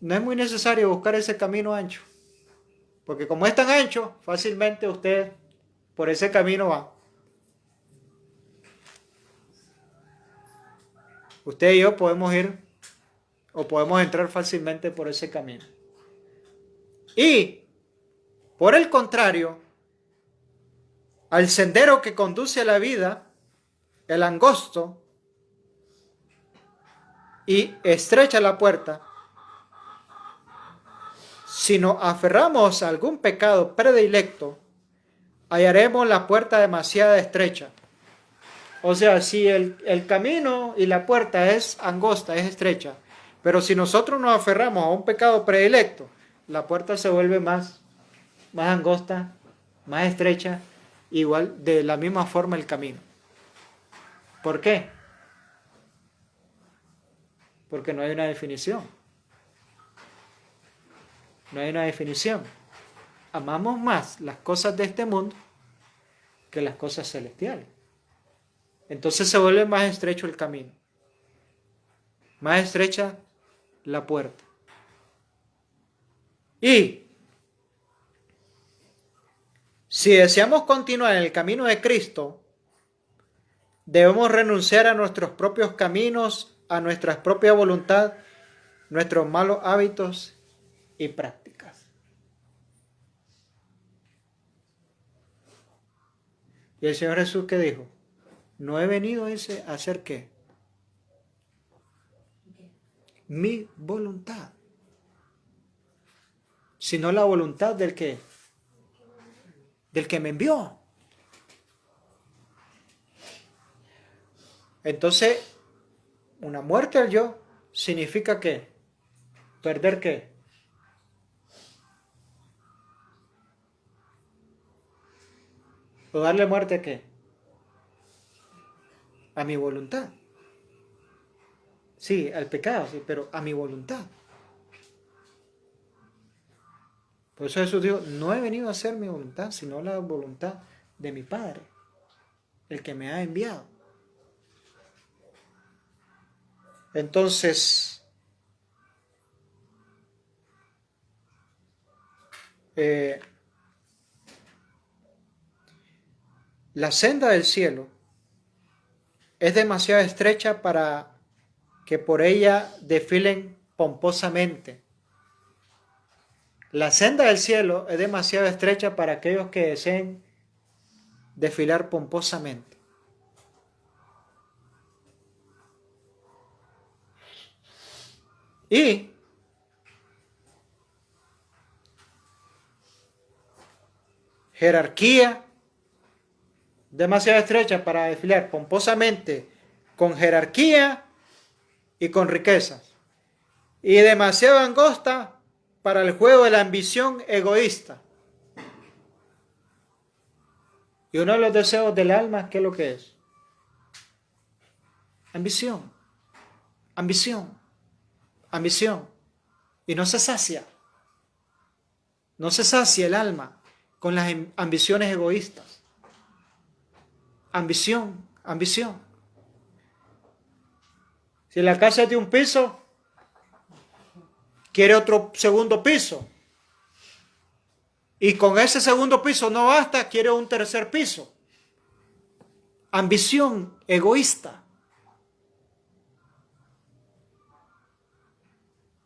no es muy necesario buscar ese camino ancho, Porque como es tan ancho, fácilmente usted por ese camino va. Usted y yo podemos ir o podemos entrar fácilmente por ese camino. Y, por el contrario, al sendero que conduce a la vida, el angosto y estrecha la puerta, si nos aferramos a algún pecado predilecto, hallaremos la puerta demasiado estrecha. O sea, si el camino y la puerta es angosta, es estrecha, pero si nosotros nos aferramos a un pecado predilecto, la puerta se vuelve más angosta, más estrecha, igual de la misma forma el camino. ¿Por qué? Porque no hay una definición. No hay una definición. Amamos más las cosas de este mundo que las cosas celestiales. Entonces se vuelve más estrecho el camino. Más estrecha la puerta. Y si deseamos continuar en el camino de Cristo, debemos renunciar a nuestros propios caminos, a nuestra propia voluntad, nuestros malos hábitos y prácticas. Y el Señor Jesús, ¿qué dijo? No he venido a hacer ¿qué? Mi voluntad, sino la voluntad del que me envió. Entonces, una muerte al yo significa ¿qué? ¿Perder qué? ¿O darle muerte a qué? A mi voluntad. Sí, al pecado, sí, pero a mi voluntad. Por eso Jesús dijo, no he venido a hacer mi voluntad, sino la voluntad de mi Padre, el que me ha enviado. Entonces, la senda del cielo es demasiado estrecha para que por ella desfilen pomposamente. La senda del cielo es demasiado estrecha para aquellos que deseen desfilar pomposamente. Y jerarquía demasiado estrecha para desfilar pomposamente con jerarquía y con riquezas. Y demasiado angosta para el juego de la ambición egoísta. Y uno de los deseos del alma, ¿qué es lo que es? Ambición, ambición, ambición. Y no se sacia. No se sacia el alma con las ambiciones egoístas. Ambición, ambición. Si la casa es de un piso, quiere otro segundo piso. Y con ese segundo piso no basta, quiere un tercer piso. Ambición egoísta.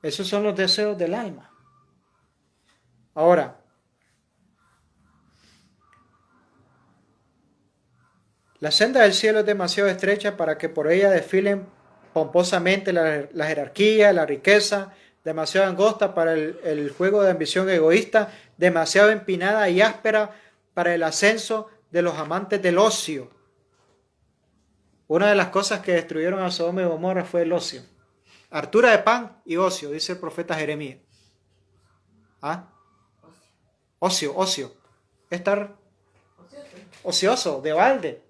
Esos son los deseos del alma. Ahora, la senda del cielo es demasiado estrecha para que por ella desfilen pomposamente la jerarquía, la riqueza, demasiado angosta para el juego de ambición egoísta, demasiado empinada y áspera para el ascenso de los amantes del ocio. Una de las cosas que destruyeron a Sodoma y Gomorra fue el ocio. Hartura de pan y ocio, dice el profeta Jeremías. ¿Ah? Ocio. Estar ocioso, de balde.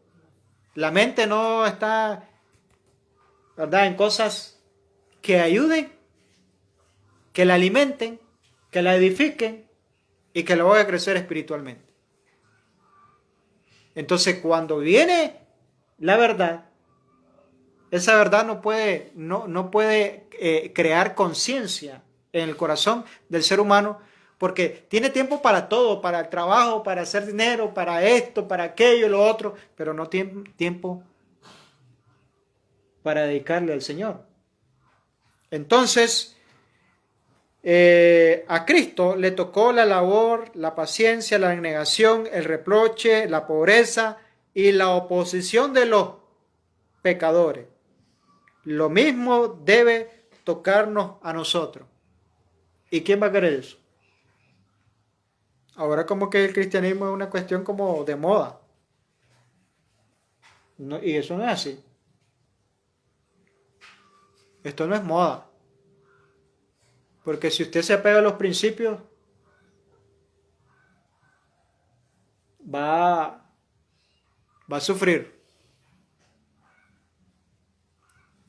La mente no está, ¿verdad?, en cosas que ayuden, que la alimenten, que la edifiquen y que la hagan crecer espiritualmente. Entonces, cuando viene la verdad, esa verdad no puede crear conciencia en el corazón del ser humano, porque tiene tiempo para todo, para el trabajo, para hacer dinero, para esto, para aquello y lo otro, pero no tiene tiempo para dedicarle al Señor. Entonces, a Cristo le tocó la labor, la paciencia, la abnegación, el reproche, la pobreza y la oposición de los pecadores. Lo mismo debe tocarnos a nosotros. ¿Y quién va a querer eso? Ahora como que el cristianismo es una cuestión como de moda. No, y eso no es así. Esto no es moda. Porque si usted se apega a los principios, va a sufrir.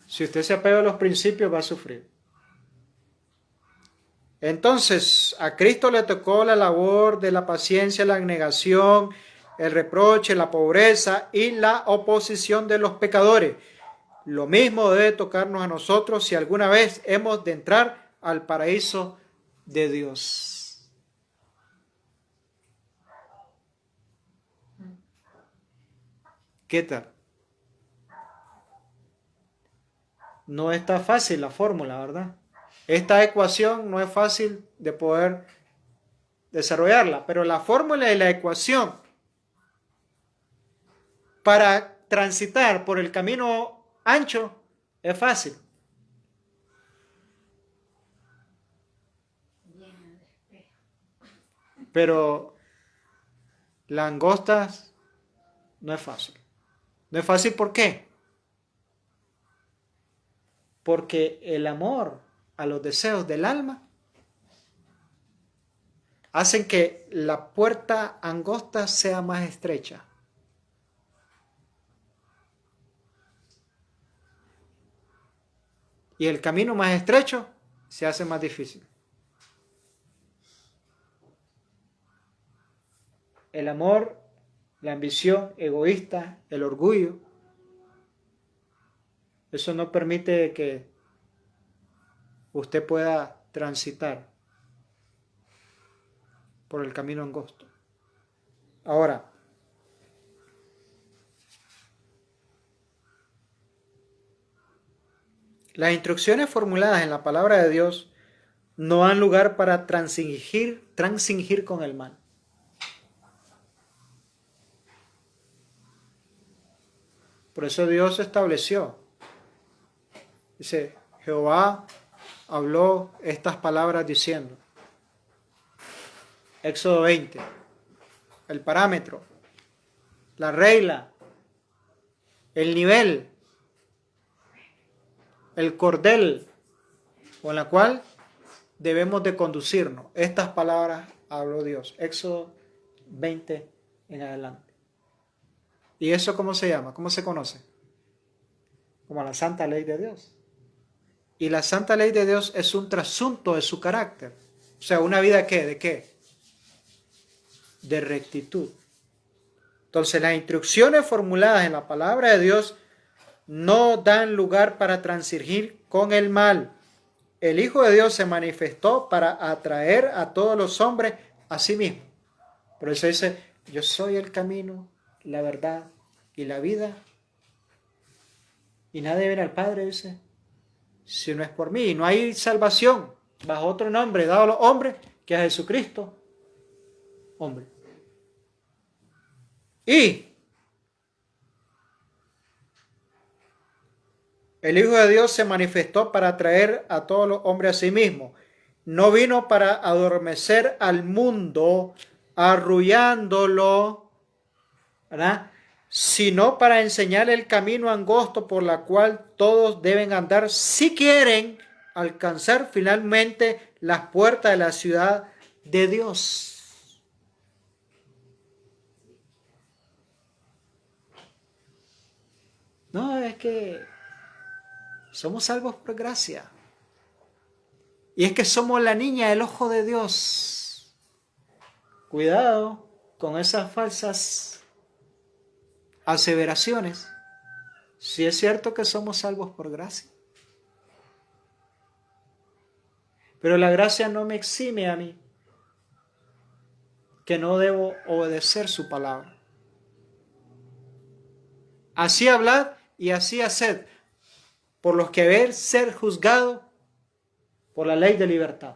Si usted se apega a los principios, va a sufrir. Entonces, a Cristo le tocó la labor de la paciencia, la abnegación, el reproche, la pobreza y la oposición de los pecadores. Lo mismo debe tocarnos a nosotros si alguna vez hemos de entrar al paraíso de Dios. ¿Qué tal? No está fácil la fórmula, ¿verdad? Esta ecuación no es fácil de poder desarrollarla, pero la fórmula y la ecuación para transitar por el camino ancho es fácil. Pero las angostas no es fácil. No es fácil, ¿por qué? Porque el amor a los deseos del alma hacen que la puerta angosta sea más estrecha. Y el camino más estrecho se hace más difícil. El amor, la ambición egoísta, el orgullo, eso no permite que usted pueda transitar por el camino angosto. Ahora, las instrucciones formuladas en la palabra de Dios no dan lugar para transigir con el mal. Por eso Dios estableció. Dice, Jehová habló estas palabras diciendo. Éxodo 20. El parámetro, la regla, el nivel, el cordel con la cual debemos de conducirnos. Estas palabras habló Dios. Éxodo 20 en adelante. ¿Y eso cómo se llama? ¿Cómo se conoce? Como la santa ley de Dios. Y la santa ley de Dios es un trasunto de su carácter. O sea, una vida ¿qué? ¿De qué? De rectitud. Entonces, las instrucciones formuladas en la palabra de Dios no dan lugar para transigir con el mal. El Hijo de Dios se manifestó para atraer a todos los hombres a sí mismo. Por eso dice, yo soy el camino, la verdad y la vida. Y nadie viene al Padre, dice, si no es por mí. Y no hay salvación bajo otro nombre dado a los hombres que a Jesucristo, hombre. Y el Hijo de Dios se manifestó para atraer a todos los hombres a sí mismo. No vino para adormecer al mundo, arrullándolo, ¿verdad? Sino para enseñar el camino angosto por la cual todos deben andar si quieren alcanzar finalmente las puertas de la ciudad de Dios. No, es que somos salvos por gracia. Y es que somos la niña del ojo de Dios. Cuidado con esas falsas aseveraciones. Si es cierto que somos salvos por gracia. Pero la gracia no me exime a mí que no debo obedecer su palabra. Así hablad y así haced, por los que habéis ser juzgado por la ley de libertad.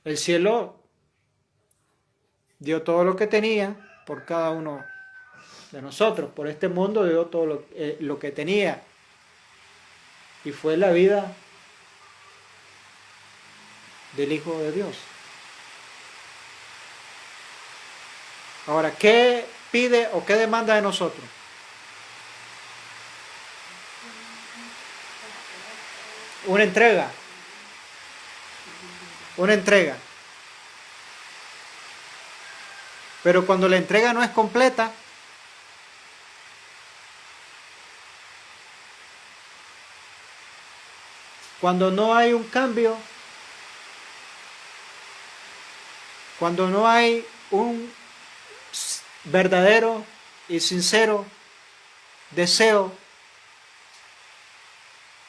El cielo dio todo lo que tenía por cada uno de nosotros. Por este mundo dio todo lo que tenía. Y fue la vida del Hijo de Dios. Ahora, ¿qué pide o qué demanda de nosotros? Una entrega. Una entrega. Pero cuando la entrega no es completa, cuando no hay un cambio, cuando no hay un verdadero y sincero deseo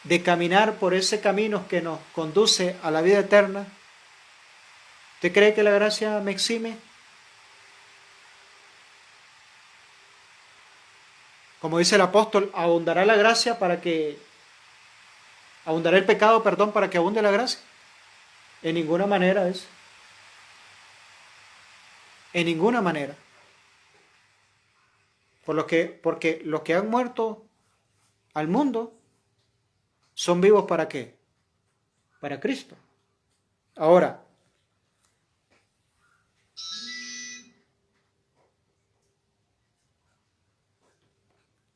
de caminar por ese camino que nos conduce a la vida eterna, ¿usted cree que la gracia me exime? Como dice el apóstol, abundará la gracia abundará el pecado, perdón, para que abunde la gracia. En ninguna manera es. En ninguna manera. Porque los que han muerto al mundo son vivos ¿para qué? Para Cristo. Ahora,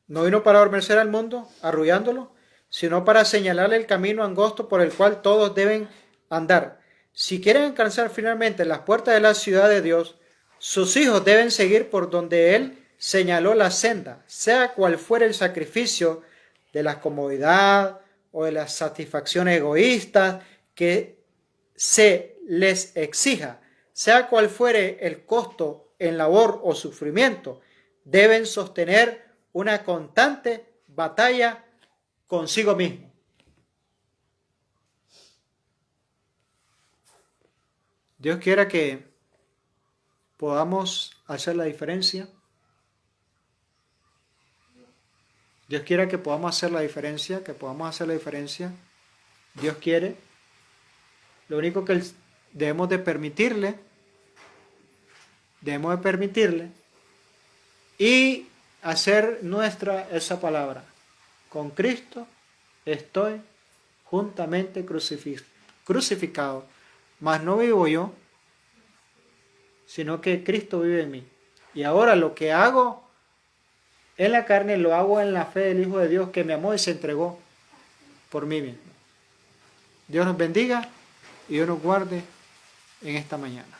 no vino para adormecer al mundo, arrullándolo, sino para señalarle el camino angosto por el cual todos deben andar. Si quieren alcanzar finalmente las puertas de la ciudad de Dios, sus hijos deben seguir por donde Él señaló la senda, sea cual fuere el sacrificio de la comodidad o de las satisfacciones egoístas que se les exija, sea cual fuere el costo en labor o sufrimiento, deben sostener una constante batalla consigo mismo. Dios quiera que podamos hacer la diferencia. Dios quiera que podamos hacer la diferencia, Dios quiere. Lo único que debemos de permitirle y hacer nuestra esa palabra. Con Cristo estoy juntamente crucificado, mas no vivo yo, sino que Cristo vive en mí. Y ahora lo que hago en la carne lo hago en la fe del Hijo de Dios que me amó y se entregó por mí mismo. Dios nos bendiga y Dios nos guarde en esta mañana.